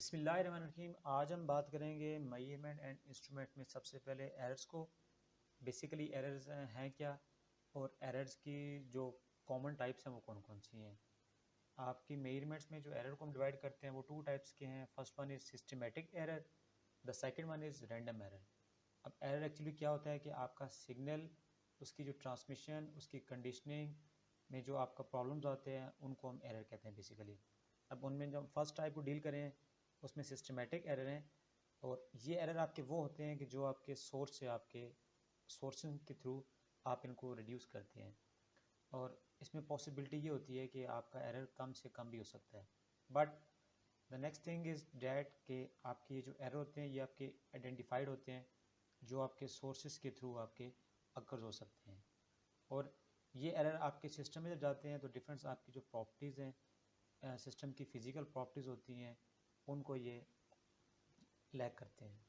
बिस्मिल्लाहिर्रहमानिर्रहीम। आज हम बात करेंगे मेजरमेंट एंड इंस्ट्रूमेंट में सबसे पहले एरर्स को। बेसिकली एरर्स हैं क्या और एरर्स की जो कॉमन टाइप्स हैं वो कौन कौन सी हैं। आपकी मेजरमेंट्स में जो एरर को हम डिवाइड करते हैं वो टू टाइप्स के हैं। First one is systematic error, the second one is random error. अब एरर एक्चुअली क्या होता है कि आपका सिग्नल, उसकी जो ट्रांसमिशन, उसकी कंडीशनिंग में जो आपका प्रॉब्लम्स आते हैं उनको हम एरर कहते हैं बेसिकली। अब उनमें जब फर्स्ट टाइप को डील करें उसमें सिस्टमेटिक एरर हैं, और ये एरर आपके वो होते हैं कि जो आपके सोर्स से, आपके सोर्सिंग के थ्रू आप इनको रिड्यूस करते हैं, और इसमें पॉसिबिलिटी ये होती है कि आपका एरर कम से कम भी हो सकता है। But the next thing is that कि आपके ये जो एरर होते हैं ये आपके आइडेंटिफाइड होते हैं, जो आपके सोर्सेज के थ्रू आपके अकर हो सकते हैं। और ये एरर आपके सिस्टम में जब जाते हैं तो डिफरेंस आपकी जो प्रॉपर्टीज़ हैं, सिस्टम की फ़िज़िकल प्रॉपर्टीज़ होती हैं, उनको ये लैग करते हैं।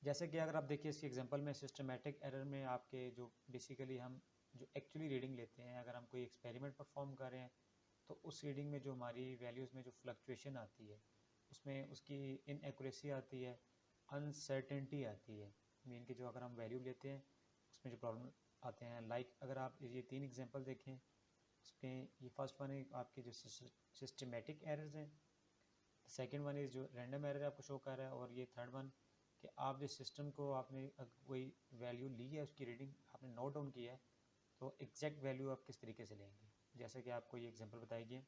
जैसे कि अगर आप देखिए इसके एग्जांपल में, सिस्टमेटिक एरर में आपके जो बेसिकली हम जो एक्चुअली रीडिंग लेते हैं, अगर हम कोई एक्सपेरिमेंट परफॉर्म कर रहे हैं तो उस रीडिंग में जो हमारी वैल्यूज़ में जो फ्लक्चुएशन आती है, उसमें उसकी इनएक्यूरेसी आती है, अनसर्टेनिटी आती है। मीन कि जो अगर हम वैल्यू लेते हैं उसमें जो प्रॉब्लम आते हैं, लाइक अगर आप ये तीन एग्जांपल देखें उसमें, ये फर्स्ट वन है आपके जो सिस्टमेटिक एरर्स हैं, सेकंड वन इज़ जो रैंडम एरर आपको शो कर रहा है, और ये थर्ड वन कि आप जिस सिस्टम को आपने कोई वैल्यू ली है, उसकी रीडिंग आपने नोट डाउन की है, तो एग्जैक्ट वैल्यू आप किस तरीके से लेंगे। जैसे कि आपको ये एग्जांपल बताइए।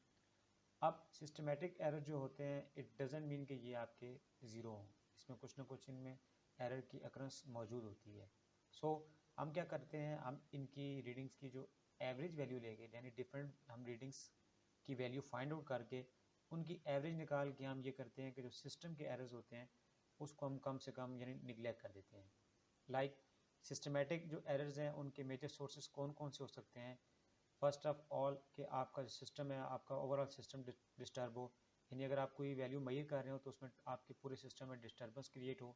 अब सिस्टमेटिक एरर जो होते हैं, इट डजेंट मीन कि ये आपके ज़ीरो हों, इसमें कुछ ना कुछ इनमें एरर की अक्रंस मौजूद होती है। सो हम क्या करते हैं, हम इनकी रीडिंग्स की जो एवरेज वैल्यू लेंगे, यानी डिफरेंट हम रीडिंग्स की वैल्यू फाइंड आउट करके उनकी एवरेज निकाल के हम ये करते हैं कि जो सिस्टम के एरर्स होते हैं उसको हम कम से कम यानी निगलेक्ट कर देते हैं। लाइक सिस्टमेटिक जो एरर्स हैं उनके मेजर सोर्सेज कौन कौन से हो सकते हैं। फर्स्ट ऑफ ऑल कि आपका जो सिस्टम है, आपका ओवरऑल सिस्टम डिस्टर्ब हो, यानी अगर आप कोई वैल्यू मेजर कर रहे हो तो उसमें आपके पूरे सिस्टम में डिस्टर्बेंस क्रिएट हो।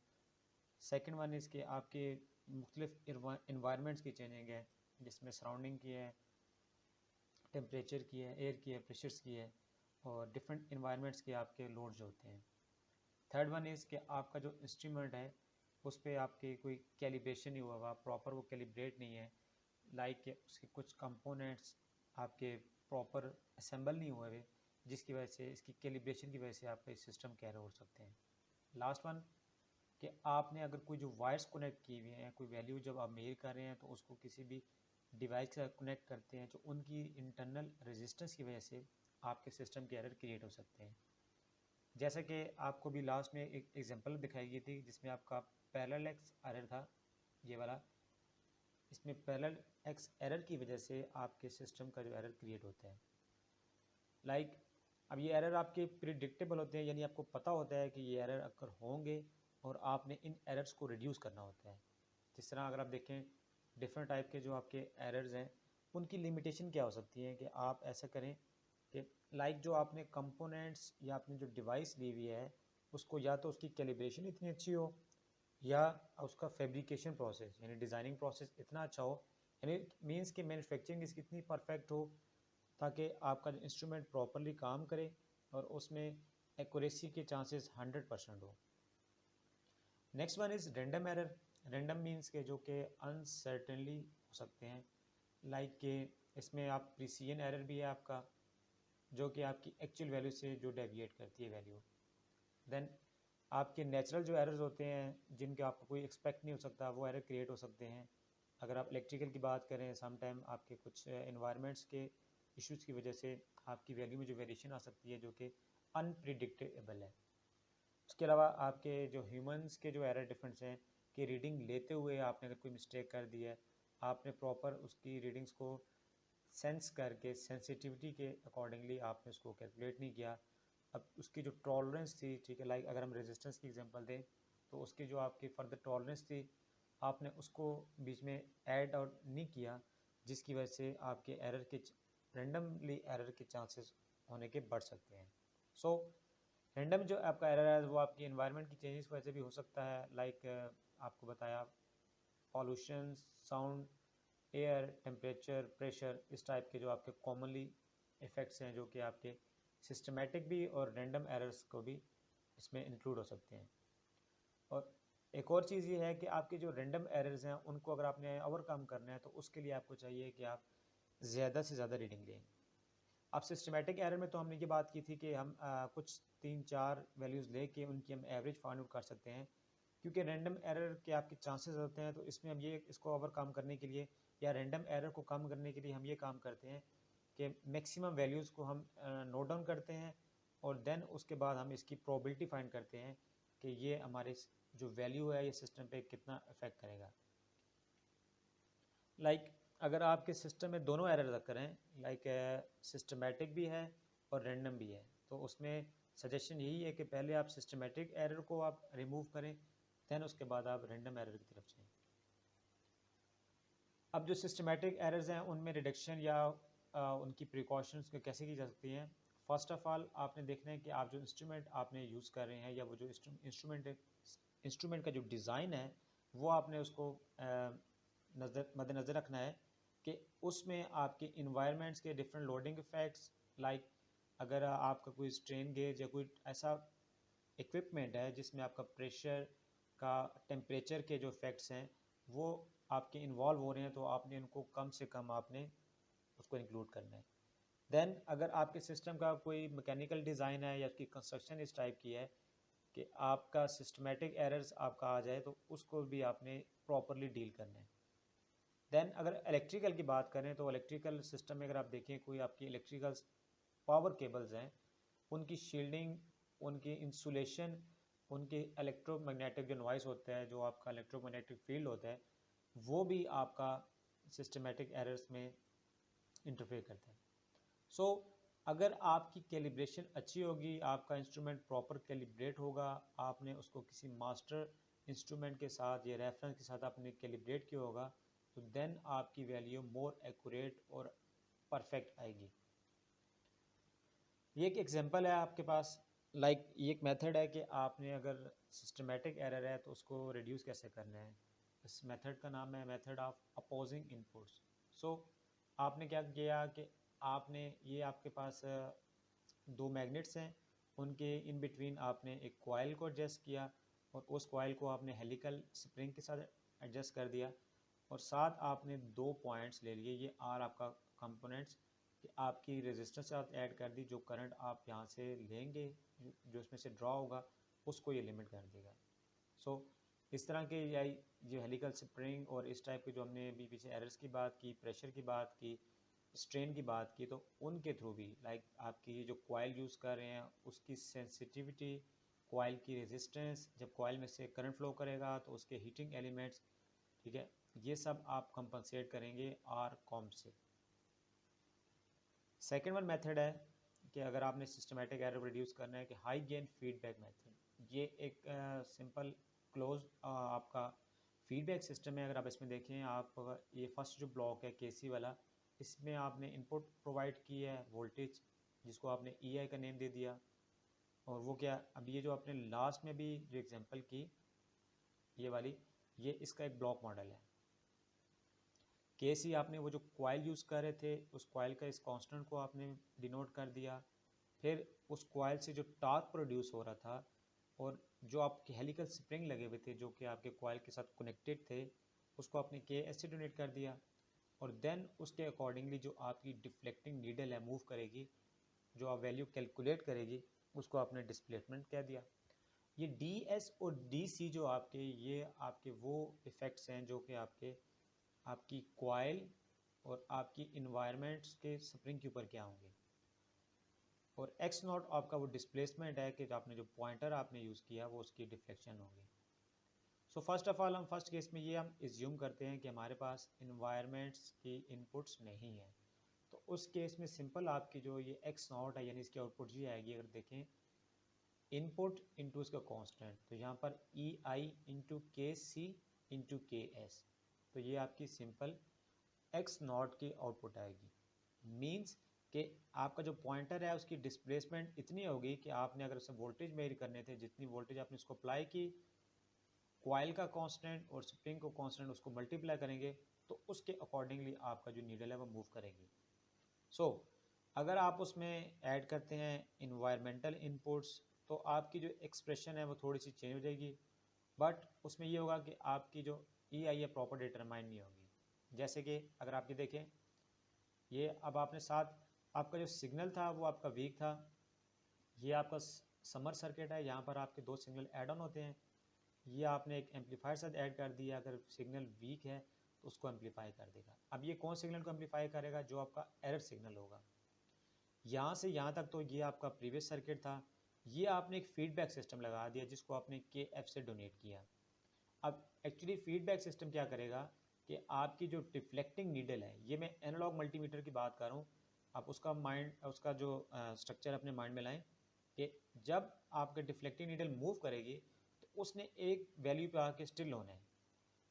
सेकंड वन इज़ कि आपके मुख्तलिफ इन्वायरमेंट्स की चेंजिंग है, जिसमें सराउंडिंग की है, टेम्परेचर की है, एयर की है, प्रेशर्स की है, और डिफरेंट इन्वायरमेंट्स के आपके लोड्स होते हैं। थर्ड वन इज़ कि आपका जो इंस्ट्रूमेंट है उस पर आपके कोई कैलिब्रेशन नहीं हुआ हुआ, प्रॉपर वो कैलिब्रेट नहीं है, लाइक उसके कुछ कंपोनेंट्स आपके प्रॉपर असेंबल नहीं हुए हुए, जिसकी वजह से, इसकी कैलिब्रेशन की वजह से आपका इस सिस्टम के एरर हो सकते हैं। लास्ट वन कि आपने अगर कोई जो वायर्स कनेक्ट की हुई हैं, कोई वैल्यू जब आप मेजर कर रहे हैं तो उसको किसी भी डिवाइस के साथ कनेक्ट करते हैं, तो उनकी इंटरनल रेजिस्टेंस की वजह से आपके सिस्टम के एरर क्रिएट हो सकते हैं। जैसा कि आपको भी लास्ट में एक एग्जांपल दिखाई गई थी जिसमें आपका पैरेलल एक्स एरर था, ये वाला। इसमें पैरेलल एक्स एरर की वजह से आपके सिस्टम का जो एरर क्रिएट होता है, लाइक अब ये एरर आपके प्रिडिक्टेबल होते हैं, यानी आपको पता होता है कि ये एरर अगर होंगे और आपने इन एरर्स को रिड्यूस करना होता है। जिस तरह अगर आप देखें डिफरेंट टाइप के जो आपके एरर्स हैं उनकी लिमिटेशन क्या हो सकती है कि आप ऐसा करें कि लाइक जो आपने कंपोनेंट्स या आपने जो डिवाइस ली हुई है उसको या तो उसकी कैलिब्रेशन इतनी अच्छी हो, या उसका फैब्रिकेशन प्रोसेस यानी डिज़ाइनिंग प्रोसेस इतना अच्छा हो, यानी मीन्स कि मैन्युफैक्चरिंग इसकी इतनी परफेक्ट हो ताकि आपका जो इंस्ट्रूमेंट प्रॉपरली काम करे और उसमें एक्यूरेसी के चांसेस 100% हो। Next one is random error. Random means के जो कि अनसर्टेनली हो सकते हैं, लाइक के इसमें आप प्रिसीजन एरर भी है आपका, जो कि आपकी एक्चुअल वैल्यू से जो डेविएट करती है वैल्यू। देन आपके नेचुरल जो एरर्स होते हैं जिनके आपको कोई एक्सपेक्ट नहीं हो सकता, वो एरर क्रिएट हो सकते हैं। अगर आप इलेक्ट्रिकल की बात करें, सम टाइम आपके कुछ इन्वायरमेंट्स के इश्यूज़ की वजह से आपकी वैल्यू में जो वेरिएशन आ सकती है जो कि अनप्रिडिक्टेबल है। उसके अलावा आपके जो ह्यूमंस के जो एरर डिफरेंस हैं कि रीडिंग लेते हुए आपने अगर कोई मिस्टेक कर दी है, आपने प्रॉपर उसकी रीडिंग्स को सेंस करके सेंसिटिविटी के अकॉर्डिंगली आपने उसको कैलकुलेट नहीं किया। अब उसकी जो टॉलरेंस थी, ठीक है, लाइक अगर हम रेजिस्टेंस की एग्जांपल दें तो उसकी जो आपकी फर्दर टॉलरेंस थी आपने उसको बीच में ऐड और नहीं किया, जिसकी वजह से आपके एरर के रैंडमली एरर के चांसेस होने के बढ़ सकते हैं। सो रैंडम जो आपका एरर है वो आपकी एनवायरनमेंट की चेंजेस की वजह से भी हो सकता है, लाइक आपको बताया pollution, sound, air, temperature, pressure, इस टाइप के जो आपके कॉमनली इफ़ेक्ट्स हैं जो कि आपके सिस्टमेटिक भी और रैंडम एरर्स को भी इसमें इंक्लूड हो सकते हैं। और एक और चीज़ ये है कि आपके जो रैंडम एरर्स हैं उनको अगर आपने ओवरकम करना है तो उसके लिए आपको चाहिए कि आप ज़्यादा से ज़्यादा रीडिंग लें। अब सिस्टमेटिक एरर में तो हमने ये बात की थी कि हम कुछ 3-4 वैल्यूज़ लेके उनकी हम एवरेज फाइंड आउट कर सकते हैं, क्योंकि रैंडम एरर के आपके चांसेस होते हैं। तो इसमें हम ये इसको ओवरकम करने के लिए या रैंडम एरर को कम करने के लिए हम ये काम करते हैं कि मैक्सिमम वैल्यूज़ को हम नोट डाउन करते हैं और देन उसके बाद हम इसकी प्रोबेबिलिटी फाइंड करते हैं कि ये हमारे जो वैल्यू है ये सिस्टम पे कितना इफेक्ट करेगा। लाइक अगर आपके सिस्टम में दोनों एरर अकर हैं, लाइक सिस्टमेटिक भी है और रैंडम भी है, तो उसमें सजेशन यही है कि पहले आप सिस्टमेटिक एरर को आप रिमूव करें, देन उसके बाद आप रैंडम एरर की तरफ जाएं। अब जो सिस्टमेटिक एरर्स हैं उनमें रिडक्शन या उनकी प्रिकॉशंस कैसे की जा सकती हैं। फर्स्ट ऑफ ऑल आपने देखना है कि आप जो इंस्ट्रूमेंट आपने यूज़ कर रहे हैं या वो जो इंस्ट्रूमेंट का जो डिज़ाइन है वो आपने उसको मद्देनज़र रखना है कि उसमें आपके इन्वायरमेंट्स के डिफरेंट लोडिंग इफ़ेक्ट्स, लाइक अगर आपका कोई स्ट्रेन गेज या कोई ऐसा इक्विपमेंट है जिसमें आपका प्रेशर का, टेम्परेचर के जो इफ़ेक्ट्स हैं वो आपके इन्वॉल्व हो रहे हैं, तो आपने उनको कम से कम आपने उसको इंक्लूड करना है। देन अगर आपके सिस्टम का कोई मैकेनिकल डिज़ाइन है या उसकी कंस्ट्रक्शन इस टाइप की है कि आपका सिस्टमेटिक एरर्स आपका आ जाए, तो उसको भी आपने प्रॉपरली डील करना है। देन अगर इलेक्ट्रिकल की बात करें तो इलेक्ट्रिकल सिस्टम में अगर आप देखें कोई आपकी इलेक्ट्रिकल पावर केबल्स हैं, उनकी शील्डिंग, उनकी इंसुलेशन, उनके इलेक्ट्रोमैग्नेटिक जो नॉइस होता है, जो आपका इलेक्ट्रोमैग्नेटिक फील्ड होता है, वो भी आपका सिस्टमेटिक एरर्स में इंटरफेयर करता है। सो अगर आपकी कैलिब्रेशन अच्छी होगी, आपका इंस्ट्रूमेंट प्रॉपर कैलिब्रेट होगा, आपने उसको किसी मास्टर इंस्ट्रूमेंट के साथ या रेफरेंस के साथ आपने कैलिब्रेट किया होगा, तो देन आपकी वैल्यू मोर एक्यूरेट और परफेक्ट आएगी। ये एक एग्जांपल है आपके पास, लाइक ये एक मेथड है कि आपने अगर सिस्टमेटिक एरर है तो उसको रिड्यूस कैसे करना है। इस मेथड का नाम है मेथड ऑफ अपोजिंग इनपुट्स। सो आपने क्या किया कि आपने ये आपके पास दो मैग्नेट्स हैं, उनके इन बिटवीन आपने एक कॉइल को एडजस्ट किया और उस कॉइल को आपने हेलिकल स्प्रिंग के साथ एडजस्ट कर दिया, और साथ आपने दो पॉइंट्स ले लिए, ये आर आपका कंपोनेंट्स कि आपकी रेजिस्टेंस साथ ऐड कर दी, जो करंट आप यहाँ से लेंगे जो इसमें से ड्रॉ होगा उसको ये लिमिट कर देगा। सो इस तरह के या जो हेलिकल स्प्रिंग और इस टाइप के जो हमने अभी पीछे एरर्स की बात की, प्रेशर की बात की, स्ट्रेन की बात की, तो उनके थ्रू भी लाइक आपकी जो कॉइल यूज़ कर रहे हैं उसकी सेंसिटिविटी, कॉइल की रेजिस्टेंस, जब कॉइल में से करंट फ्लो करेगा तो उसके हीटिंग एलिमेंट्स, ठीक है, ये सब आप कंपनसेट करेंगे आर कॉम से। सेकेंड वन मेथड है कि अगर आपने सिस्टमेटिक एरर रिड्यूस करना है कि हाई गेन फीडबैक मेथड, ये एक सिंपल क्लोज आपका फीडबैक सिस्टम है। अगर आप इसमें देखें, आप ये फर्स्ट जो ब्लॉक है केसी वाला, इसमें आपने इनपुट प्रोवाइड की है वोल्टेज, जिसको आपने ईआई का नेम दे दिया, और वो क्या, अब ये जो आपने लास्ट में भी जो एग्जांपल की ये वाली, ये इसका एक ब्लॉक मॉडल है। केसी आपने वो जो कॉइल यूज़ कर रहे थे उस कॉइल का इस कांस्टेंट को आपने डिनोट कर दिया, फिर उस कॉइल से जो टार्क प्रोड्यूस हो रहा था और जो आपके हेलिकल स्प्रिंग लगे हुए थे जो कि आपके कॉइल के साथ कनेक्टेड थे, उसको आपने के एस से डोनेट कर दिया, और देन उसके अकॉर्डिंगली जो आपकी डिफ्लेक्टिंग नीडल है मूव करेगी, जो आप वैल्यू कैलकुलेट करेगी, उसको आपने डिस्प्लेसमेंट कह दिया। ये डी एस और डी सी जो आपके, ये आपके वो इफ़ेक्ट्स हैं जो कि आपकी कॉइल और आपकी इन्वायरमेंट्स के स्प्रिंग के ऊपर क्या होंगे, और एक्स नॉट आपका वो डिस्प्लेसमेंट है कि जो आपने जो पॉइंटर आपने यूज़ किया वो उसकी डिफ्लेक्शन होगी। सो फर्स्ट ऑफ ऑल हम फर्स्ट केस में ये हम एज्यूम करते हैं कि हमारे पास इन्वायरमेंट्स की इनपुट्स नहीं है, तो उस केस में सिंपल आपकी जो ये एक्स नॉट है यानी इसकी आउटपुट ये आएगी। अगर देखें इनपुट इंटू इसका कांस्टेंट, तो यहाँ पर ई आई इंटू के सी इंटू के एस, तो ये आपकी सिंपल एक्स नॉट की आउटपुट आएगी। मीन्स कि आपका जो पॉइंटर है उसकी डिस्प्लेसमेंट इतनी होगी कि आपने अगर उसे वोल्टेज मेजर करने थे, जितनी वोल्टेज आपने उसको अप्लाई की, कॉइल का कांस्टेंट और स्प्रिंग को कांस्टेंट उसको मल्टीप्लाई करेंगे, तो उसके अकॉर्डिंगली आपका जो नीडल है वो मूव करेगी। सो अगर आप उसमें ऐड करते हैं इन्वायरमेंटल इनपुट्स तो आपकी जो एक्सप्रेशन है वो थोड़ी सी चेंज हो जाएगी, बट उसमें ये होगा कि आपकी जो ई आई है प्रॉपर डिटरमाइन नहीं होगी। जैसे कि अगर आप ये देखें, ये अब आपने साथ आपका जो सिग्नल था वो आपका वीक था, ये आपका समर सर्किट है, यहाँ पर आपके दो सिग्नल ऐड ऑन होते हैं, ये आपने एक एम्पलीफायर साथ ऐड कर दिया, अगर सिग्नल वीक है तो उसको एम्पलीफाई कर देगा। अब ये कौन सिग्नल को एम्पलीफाई करेगा? जो आपका एरर सिग्नल होगा। यहाँ से यहाँ तक तो ये आपका प्रीवियस सर्किट था, ये आपने एक फीडबैक सिस्टम लगा दिया जिसको आपने के एफ से डोनेट किया। अब एक्चुअली फीडबैक सिस्टम क्या करेगा कि आपकी जो डिफ्लेक्टिंग नीडल है, ये मैं एनालॉग मल्टीमीटर की बात कर रहा हूँ, आप उसका जो स्ट्रक्चर अपने माइंड में लाएं कि जब आपके डिफ्लेक्टिंग नीडल मूव करेगी तो उसने एक वैल्यू पे आके स्टिल होना है,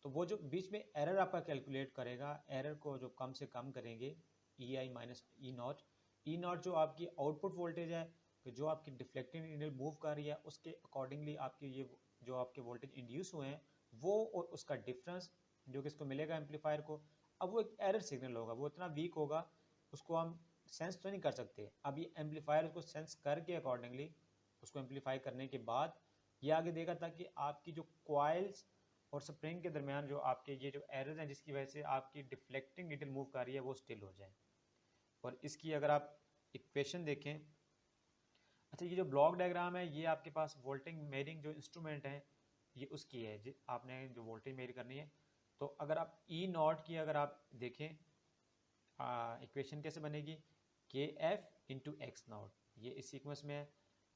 तो वो जो बीच में एरर आपका कैलकुलेट करेगा, एरर को जो कम से कम करेंगे, ई आई माइनस ई नॉट जो आपकी आउटपुट वोल्टेज है कि जो आपकी डिफ्लेक्टिंग नीडल मूव कर रही है उसके अकॉर्डिंगली आपकी ये जो आपके वोल्टेज इंड्यूस हुए हैं वो और उसका डिफरेंस जो कि इसको मिलेगा एम्पलीफायर को। अब वो एक एरर सिग्नल होगा, वो इतना वीक होगा उसको हम सेंस तो नहीं कर सकते। अब ये एम्पलीफायर उसको सेंस करके अकॉर्डिंगली उसको एम्पलीफाई करने के बाद ये आगे देगा ताकि आपकी जो कॉइल्स और स्प्रिंग के दरमियान जो आपके ये जो एरर्स हैं जिसकी वजह से आपकी डिफ्लेक्टिंग नीडल मूव कर रही है वो स्टिल हो जाए। और इसकी अगर आप इक्वेशन देखें, अच्छा ये जो ब्लॉक डायग्राम है ये आपके पास वोल्टेज मेयरिंग जो इंस्ट्रूमेंट है ये उसकी है, आपने जो वोल्टेज मेयर करनी है। तो अगर आप ई नॉट की अगर आप देखें इक्वेशन कैसे बनेगी, के एफ इंटू एक्स नॉट, ये इस सीक्वेंस में है।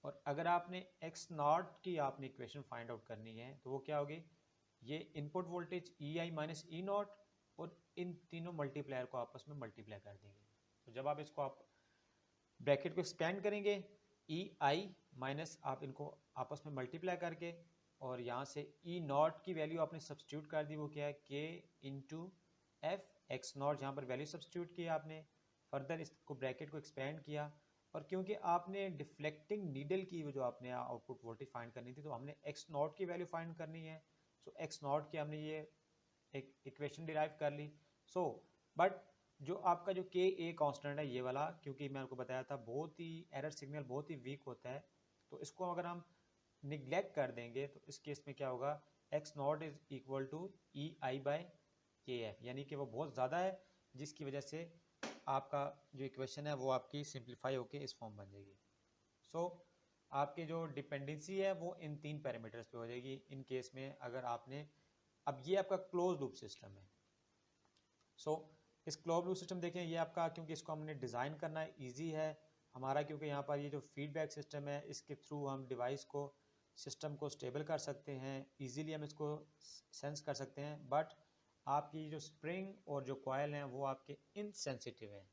और अगर आपने एक्स नॉट की आपने इक्वेशन फाइंड आउट करनी है तो वो क्या होगी, ये input voltage E I minus E not और इन तीनों मल्टीप्लायर को आपस में मल्टीप्लाई कर देंगे। तो जब आप इसको आप ब्रैकेट को एक्सपेंड करेंगे, ई आई माइनस आप इनको आपस में मल्टीप्लाई करके और यहाँ से ई नॉट की वैल्यू आपने सब्सटीट्यूट कर दी, वो क्या है के इंटू एफ एक्स नॉट, यहाँ पर वैल्यू सब्सटीट्यूट किया आपने, फर्दर इसको ब्रैकेट को एक्सपेंड किया। और क्योंकि आपने डिफ्लेक्टिंग नीडल की जो आपने आउटपुट वोल्टेज फाइंड करनी थी तो हमने एक्स नॉट की वैल्यू फाइंड करनी है, सो एक्स नॉट की हमने ये एक इक्वेशन डिराइव कर ली। सो बट जो आपका जो के ए कांस्टेंट है ये वाला, क्योंकि मैं आपको बताया था बहुत ही एरर सिग्नल बहुत ही वीक होता है, तो इसको अगर हम निगलेक्ट कर देंगे तो इस केस में क्या होगा, X naught is equal to E I by K F, यानी कि वो बहुत ज़्यादा है जिसकी वजह से आपका जो इक्वेशन है वो आपकी सिंप्लीफाई होकर इस फॉर्म बन जाएगी। सो आपकी जो डिपेंडेंसी है वो इन तीन पैरामीटर्स पे हो जाएगी इन केस में अगर आपने, अब ये आपका क्लोज लूप सिस्टम है। सो इस क्लोज लूप सिस्टम देखें, ये आपका क्योंकि इसको हमने डिज़ाइन करना ईजी है हमारा, क्योंकि यहाँ पर ये जो फीडबैक सिस्टम है इसके थ्रू हम डिवाइस को सिस्टम को स्टेबल कर सकते हैं, इजीली हम इसको सेंस कर सकते हैं। बट आपकी जो स्प्रिंग और जो कॉयल हैं वो आपके इनसेंसिटिव हैं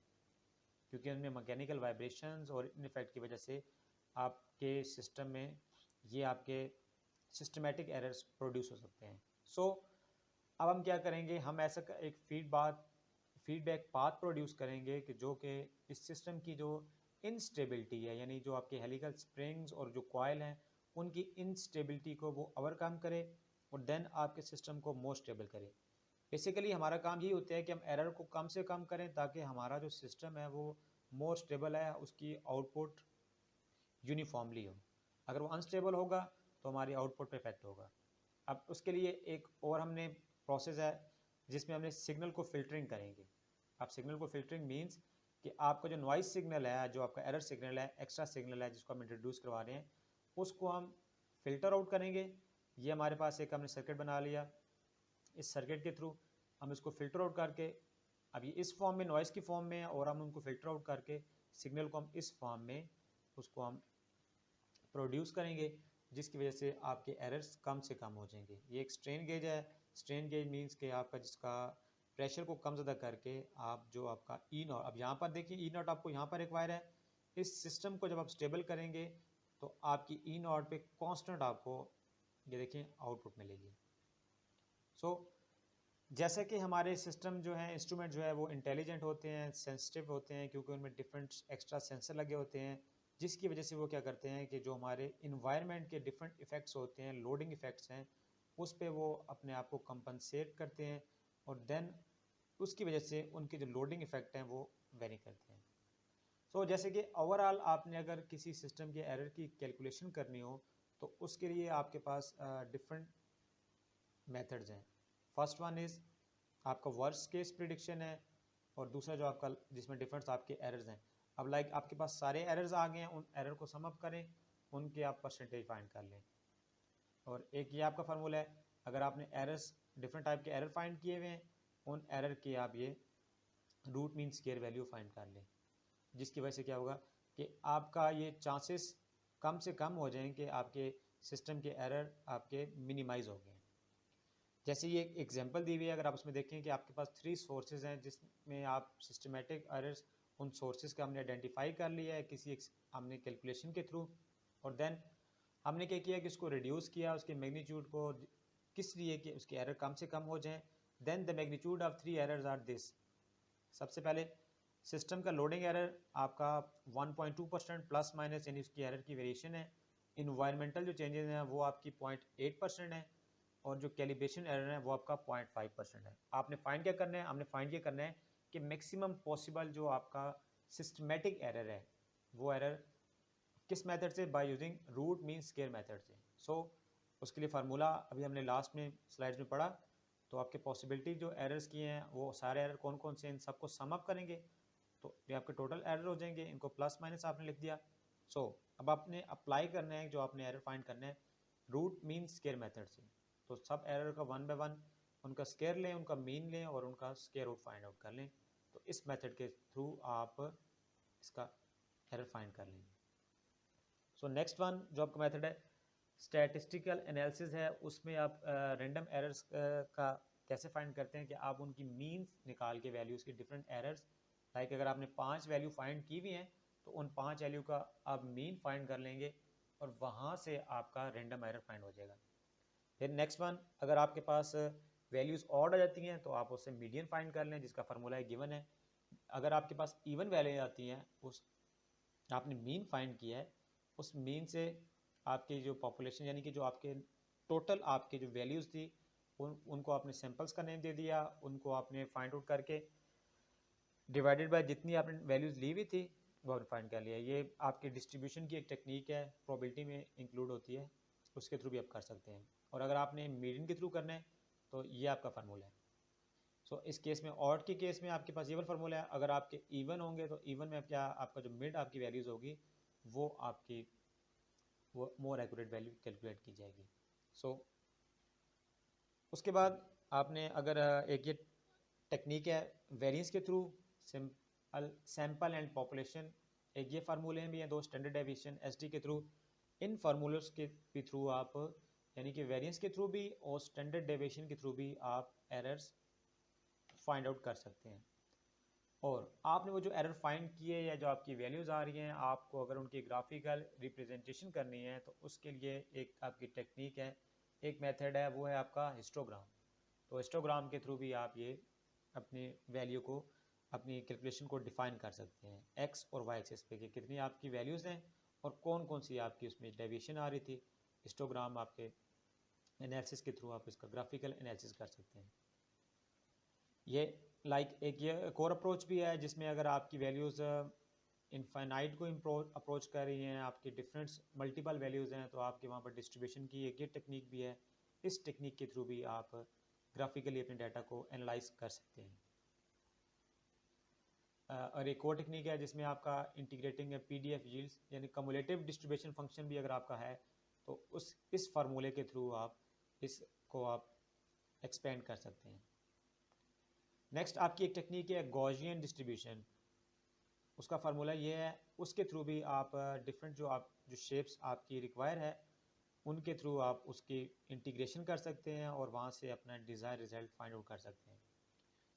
क्योंकि उनमें मैकेनिकल वाइब्रेशंस और इन इफेक्ट की वजह से आपके सिस्टम में ये आपके सिस्टमेटिक एरर्स प्रोड्यूस हो सकते हैं। सो अब हम क्या करेंगे, हम ऐसा एक फीडबैक पाथ प्रोड्यूस करेंगे कि जो कि इस सिस्टम की जो इनस्टेबिलिटी है, यानी जो आपके हेलिकल स्प्रिंग्स और जो कॉयल हैं उनकी इनस्टेबिलिटी को वो ओवरकम करे और देन आपके सिस्टम को मोर स्टेबल करे। बेसिकली हमारा काम यही होता है कि हम एरर को कम से कम करें ताकि हमारा जो सिस्टम है वो मोर स्टेबल है, उसकी आउटपुट यूनिफॉर्मली हो। अगर वो अनस्टेबल होगा तो हमारी आउटपुट पे इफेक्ट होगा। अब उसके लिए एक और हमने प्रोसेस है जिसमें हमने सिग्नल को फ़िल्टरिंग करेंगे। अब सिग्नल को फ़िल्टरिंग मीन्स कि आपका जो नॉइज़ सिग्नल है, जो आपका एरर सिग्नल है, एक्स्ट्रा सिग्नल है जिसको हम इंट्रोड्यूस करवा रहे हैं, उसको हम फ़िल्टर आउट करेंगे। ये हमारे पास एक हमने सर्किट बना लिया, इस सर्किट के थ्रू हम इसको फ़िल्टर आउट करके, अब ये इस फॉर्म में नॉइज़ की फॉर्म में है और हम उनको फ़िल्टर आउट करके सिग्नल को हम इस फॉर्म में उसको हम प्रोड्यूस करेंगे जिसकी वजह से आपके एरर्स कम से कम हो जाएंगे। ये एक स्ट्रेन गेज है। स्ट्रेन गेज मीन्स कि आपका जिसका प्रेशर को कम ज़्यादा करके आप जो आपका ई नॉट, अब यहाँ पर देखिए ई नॉट आपको यहाँ पर रिक्वायर है, इस सिस्टम को जब आप स्टेबल करेंगे तो आपकी ई नॉट पे कांस्टेंट आपको ये देखिए आउटपुट मिलेगी। सो जैसे कि हमारे सिस्टम जो है इंस्ट्रूमेंट जो है वो इंटेलिजेंट होते हैं, सेंसिटिव होते हैं क्योंकि उनमें डिफरेंट एक्स्ट्रा सेंसर लगे होते हैं जिसकी वजह से वो क्या करते हैं कि जो हमारे इन्वायरमेंट के डिफरेंट इफ़ेक्ट्स होते हैं, लोडिंग इफ़ेक्ट्स हैं, उस पे वो अपने आप को कंपनसेट करते हैं और देन उसकी वजह से उनके जो लोडिंग इफ़ेक्ट हैं वो वेरी करते हैं। तो जैसे कि ओवरऑल आपने अगर किसी सिस्टम के एरर की कैलकुलेशन करनी हो तो उसके लिए आपके पास डिफरेंट मेथड्स हैं। फर्स्ट वन इज़ आपका वर्स्ट केस प्रिडिक्शन है, और दूसरा जो आपका जिसमें डिफरेंस आपके एरर्स हैं। अब लाइक आपके पास सारे एरर्स आ गए हैं, उन एरर को सम अप करें, उनके आप परसेंटेज फाइंड कर लें। और एक ये आपका फार्मूला है, अगर आपने एरर्स डिफरेंट टाइप के एरर फाइंड किए हुए हैं, उन एरर की आप ये root mean square value find कर लें, जिसकी वजह से क्या होगा कि आपका ये चांसेस कम से कम हो जाएं कि आपके सिस्टम के एरर आपके मिनिमाइज हो गए। जैसे ये एक एग्जांपल दी हुई है, अगर आप उसमें देखें कि आपके पास 3 सोर्सेज हैं जिसमें आप सिस्टमेटिक एरर्स उन सोर्सेज का हमने आइडेंटिफाई कर लिया है किसी एक हमने कैलकुलेशन के थ्रू, और देन हमने क्या किया कि उसको रिड्यूस किया, उसके मैग्नीट्यूड को, किस लिए कि उसके एरर कम से कम हो जाएं। Then the magnitude of 3 errors are this. सबसे पहले सिस्टम का लोडिंग एरर आपका 1.2% प्लस माइनस, यानी उसकी एरर की वेरिएशन है। इन्वायरमेंटल जो चेंजेस हैं वो आपकी 0.8% है, और जो कैलिब्रेशन एरर है वो आपका 0.5% है। आपने फाइंड क्या करना है, हमने फाइंड ये करना है कि मैक्सिमम पॉसिबल जो आपका सिस्टमेटिक एरर है वो एरर किस मेथड से, by using root mean square method से। उसके लिए फार्मूला अभी हमने लास्ट में स्लाइड्स में पढ़ा। तो आपके पॉसिबिलिटी जो एरर्स किए हैं वो सारे एरर कौन कौन से हैं, इन सबको सम अप करेंगे तो ये आपके टोटल एरर हो जाएंगे, इनको प्लस माइनस आपने लिख दिया। अब आपने अप्लाई करना है, जो आपने एरर फाइंड करना है रूट मीन स्क्वायर मेथड से। तो सब एरर का वन बाय वन उनका स्क्वायर लें, उनका मीन लें और उनका स्क्वायर रूट फाइंड आउट कर लें। तो इस मेथड के थ्रू आप इसका एरर फाइंड कर लें। नेक्स्ट वन जो आपका मेथड है स्टैटिस्टिकल एनालिसिस है, उसमें आप रैंडम एरर्स का कैसे फाइंड करते हैं कि आप उनकी मीन्स निकाल के वैल्यूज़ के डिफरेंट एरर्स, लाइक अगर आपने 5 वैल्यू फाइंड की हुई हैं तो उन 5 वैल्यू का आप मीन फाइंड कर लेंगे और वहाँ से आपका रैंडम एरर फाइंड हो जाएगा। फिर नेक्स्ट वन, अगर आपके पास वैल्यूज़ ऑड आ जाती हैं तो आप उससे मीडियन फाइंड कर लें, जिसका फार्मूला गिवन है। अगर आपके पास इवन वैल्यू आती हैं, उस आपने मीन फाइंड किया है, उस मीन से आपकी जो पॉपुलेशन यानी कि जो आपके टोटल आपके जो वैल्यूज़ थी उनको आपने सैम्पल्स का नेम दे दिया, उनको आपने फाइंड आउट करके डिवाइडेड बाय जितनी आपने वैल्यूज़ ली हुई थी वो आपने फाइंड कर लिया। ये आपकी डिस्ट्रीब्यूशन की एक टेक्निक है, प्रोबेबिलिटी में इंक्लूड होती है, उसके थ्रू भी आप कर सकते हैं। और अगर आपने मीडियन के थ्रू करना है तो ये आपका फार्मूला है। इस केस में ऑड के केस में आपके पास ये वाला फार्मूला है। अगर आपके इवन होंगे तो इवन में क्या आपका जो मिड आपकी वैल्यूज़ होगी वो आपकी वो मोर एक्यूरेट वैल्यू कैलकुलेट की जाएगी। उसके बाद आपने अगर एक ये टेक्निक है वेरिएंस के थ्रू सैम्पल एंड पॉपुलेशन, एक ये फार्मूले भी हैं दो, स्टैंडर्ड डेविएशन एसडी के थ्रू। इन फार्मूलोस के भी थ्रू आप यानी कि वेरिएंस के थ्रू भी और स्टैंडर्ड डेविएशन के थ्रू भी आप एरर्स फाइंड आउट कर सकते हैं। और आपने वो जो एरर फाइंड किए या जो आपकी वैल्यूज़ आ रही हैं, आपको अगर उनकी ग्राफिकल रिप्रेजेंटेशन करनी है तो उसके लिए एक आपकी टेक्निक है, एक मेथड है, वो है आपका हिस्टोग्राम। तो हिस्टोग्राम के थ्रू भी आप ये अपनी वैल्यू को, अपनी कैलकुलेशन को डिफाइन कर सकते हैं एक्स और वाई एक्सिस पे कि कितनी आपकी वैल्यूज़ हैं और कौन कौन सी आपकी उसमें डेविएशन आ रही थी। हिस्टोग्राम आपके एनालिसिस के थ्रू आप इसका ग्राफिकल एनालिसिस कर सकते हैं। ये एक ये कोर अप्रोच भी है जिसमें अगर आपकी वैल्यूज़ इनफाइनाइट को अप्रोच कर रही हैं, आपकी डिफरेंट मल्टीपल वैल्यूज़ हैं, तो आपके वहाँ पर डिस्ट्रीब्यूशन की एक ये टेक्निक भी है। इस टेक्निक के थ्रू भी आप ग्राफिकली अपने डाटा को एनालाइज कर सकते हैं। और एक और टेक्निक है जिसमें आपका इंटीग्रेटिंग पीडीएफ यील्ड्स यानी कम्युलेटिव डिस्ट्रीब्यूशन फंक्शन भी अगर आपका है तो इस फार्मूले के थ्रू आप इसको आप एक्सपेंड कर सकते हैं। नेक्स्ट आपकी एक टेक्निक है गॉसियन डिस्ट्रीब्यूशन। उसका फार्मूला ये है, उसके थ्रू भी आप डिफरेंट जो शेप्स आपकी रिक्वायर है उनके थ्रू आप उसकी इंटीग्रेशन कर सकते हैं और वहाँ से अपना डिज़ायर रिजल्ट फाइंड आउट कर सकते हैं।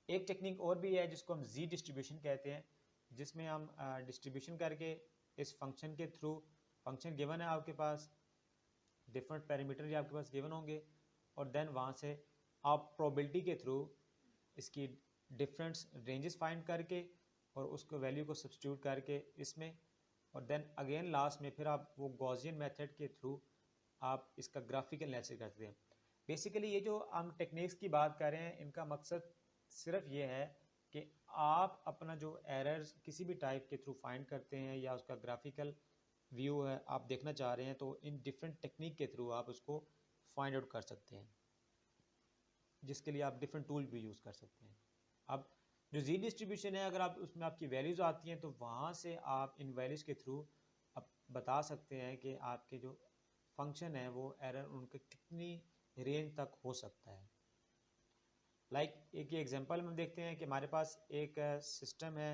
एक टेक्निक और भी है जिसको हम जी डिस्ट्रीब्यूशन कहते हैं, जिसमें हम डिस्ट्रीब्यूशन करके इस फंक्शन के थ्रू, फंक्शन गिवन है आपके पास, डिफरेंट पैरामीटर भी आपके पास गिवन होंगे, और देन वहाँ से आप प्रोबेबिलिटी के थ्रू इसकी डिफरेंट रेंजेस फाइंड करके और उसको वैल्यू को सब्स्टिट्यूट करके इसमें, और देन अगेन लास्ट में फिर आप वो गॉसियन मेथड के थ्रू आप इसका ग्राफिकल एनालिसिस करते हैं। बेसिकली ये जो हम टेक्निक्स की बात कर रहे हैं इनका मकसद सिर्फ ये है कि आप अपना जो एरर्स किसी भी टाइप के थ्रू फाइंड करते हैं या उसका ग्राफिकल व्यू है आप देखना चाह रहे हैं, तो इन डिफरेंट टेक्निक के थ्रू आप उसको फाइंड आउट कर सकते हैं, जिसके लिए आप डिफरेंट टूल भी यूज़ कर सकते हैं। अब जो जी डिस्ट्रीब्यूशन है, अगर आप उसमें आपकी वैल्यूज़ आती हैं तो वहाँ से आप इन वैल्यूज़ के थ्रू आप बता सकते हैं कि आपके जो फंक्शन है वो एरर उनके कितनी रेंज तक हो सकता है। एक एग्जांपल में देखते हैं कि हमारे पास एक सिस्टम है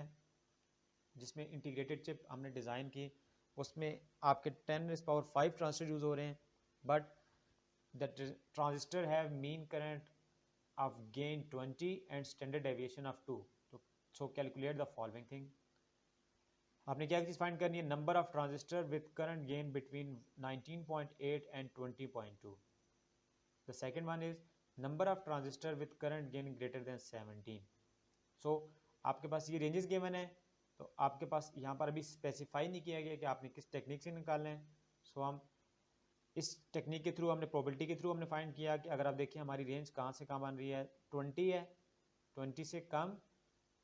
जिसमें इंटीग्रेटेड चिप हमने डिज़ाइन की, उसमें आपके 10⁵ ट्रांजिस्टर यूज़ हो रहे हैं, but the transistor have mean current of gain 20 and standard deviation of 2. So calculate the following thing. आपने क्या चीज़ फाइंड करनी है? Number of transistor with current gain between 19.8 and 20.2. The second one is number of transistor with current gain greater than 17. सो आपके पास ये ranges given है, तो आपके पास यहाँ पर अभी स्पेसिफाई नहीं किया गया कि आपने किस टेक्निक से निकालना है। सो हम इस टेक्निक के थ्रू हमने प्रोबेबिलिटी के थ्रू हमने फाइंड किया कि अगर आप देखिए हमारी रेंज कहाँ से कहाँ बन रही है, 20 है, 20 से कम,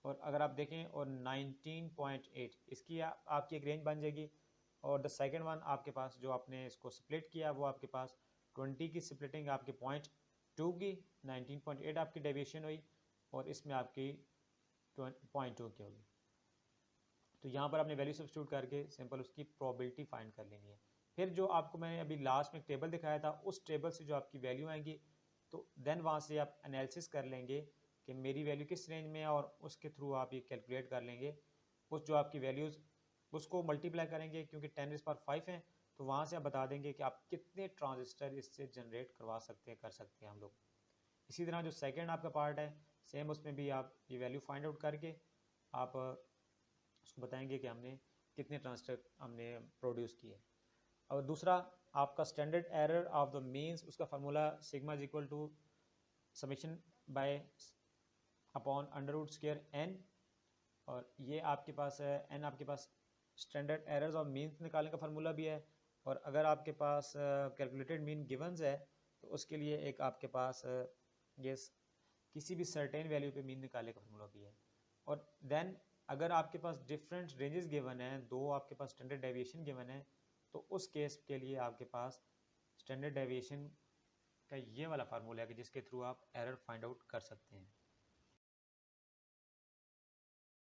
और अगर आप देखें और 19.8, इसकी आपकी एक रेंज बन जाएगी। और द सेकंड वन आपके पास जो आपने इसको स्प्लिट किया वो आपके पास 20 की स्प्लिटिंग आपके 0.2 की, 19.8 आपकी डेविएशन हुई और इसमें आपकी 0.2 की होगी। तो यहाँ पर आपने वैल्यू सब्स्टिट्यूट करके सिंपल उसकी प्रोबेबिलिटी फाइंड कर लेनी है। फिर जो आपको मैंने अभी लास्ट में एक टेबल दिखाया था, उस टेबल से जो आपकी वैल्यू आएंगी तो देन वहाँ से आप एनालिसिस कर लेंगे कि मेरी वैल्यू किस रेंज में है, और उसके थ्रू आप ये कैलकुलेट कर लेंगे उस जो आपकी वैल्यूज़ उसको मल्टीप्लाई करेंगे, क्योंकि 10⁵ हैं तो वहाँ से आप बता देंगे कि आप कितने ट्रांजिस्टर इससे जनरेट करवा सकते हैं, कर सकते हैं हम लोग। इसी तरह जो सेकेंड आपका पार्ट है सेम, उसमें भी आप ये वैल्यू फाइंड आउट करके आप उसको बताएंगे कि हमने कितने ट्रांजिस्टर हमने प्रोड्यूस किए। और दूसरा आपका standard error of the means, उसका formula sigma is equal to summation by upon √² n, और ये आपके पास है n आपके पास स्टैंडर्ड एरर्स ऑफ मीन्स निकालने का फार्मूला भी है, और अगर आपके पास कैलकुलेटेड मीन गिवंस है तो उसके लिए एक आपके पास ये किसी भी सर्टेन वैल्यू पे मीन निकालने का फार्मूला भी है। और देन अगर आपके पास डिफरेंट रेंजेस गिवन है, दो आपके पास स्टैंडर्ड डेविएशन गिवन है, तो उस केस के लिए आपके पास स्टैंडर्ड डेविएशन का ये वाला फार्मूला है कि जिसके थ्रू आप एरर फाइंड आउट कर सकते हैं।